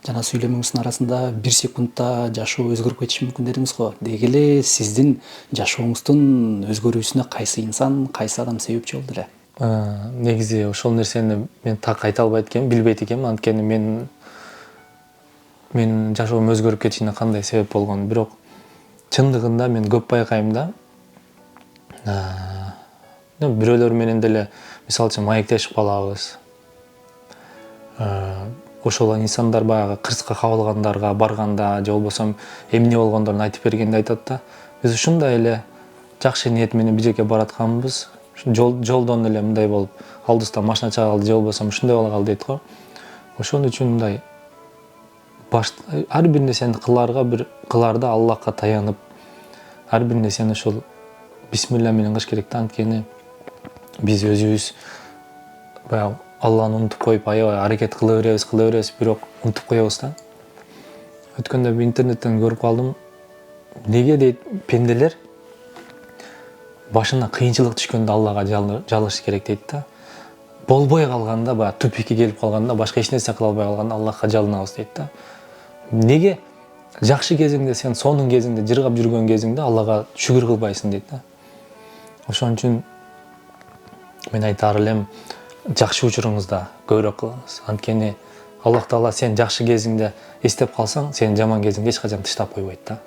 жана сүйлөмүңүздүн арасында 1 секундта жашоо өзгөрүп кетиши мүмкүн дедиңиз го. Деги эле сиздин жашооңуздун өзгөрүүсүнө кайсы инсан, кайсы адам себепчи болду эле? Негизи ошол нерсени мен так айта албайт экенмин, билбейт экенмин, анткени менин жашоом өзгөрүп кетишине кандай себеп болгонун. Бирок чындыгында мен көп байкайм да. Бирөөлөр менен деле мисалы үчүн маектешип калабыз. Ошол инсандар баягы кырсыкка кабылгандарга барганда же болбосо эмне болгондорун айтып бергенде айтат да. Биз ушундай эле жакшы ниет менен бир жерге баратканбыз. Жолдон эле мындай болуп, алдыбыздан машина чыга калды же болбосо ушундай боло калды дейт го. Ошон үчүн мындай ар бир нерсени кылаарда Аллахка таянып, ар бир нерсени ошол бисмилла менен кылыш керек да. Анткени биз өзүбүз баягы Алланы унутуп коюп, аябай аракет кыла беребиз, бирок унутуп коебуз да. Өткөндө бир интернеттен көрүп калдым. Неге дейт пенделер башына кыйынчылык түшкөндө Аллага жалыш керек дейт да. Болбой калганда, баягы тупикке келип калганда, башка эч нерсе кыла албай калганда Аллахка жалынабыз дейт да. Неге жакшы кезиңде сен сонун кезиңде, жыргап жүргөн кезиңде Аллага шүгүр кылбайсың дейт да. Ошон үчүн мен айтаар элем, жакшы учуруңузда көбүрөөк кылыңыз. Анткени Аллах Таала сен жакшы кезиңде эстеп калсаң, сенин жаман кезиңди эч качан тыштап койбойт да.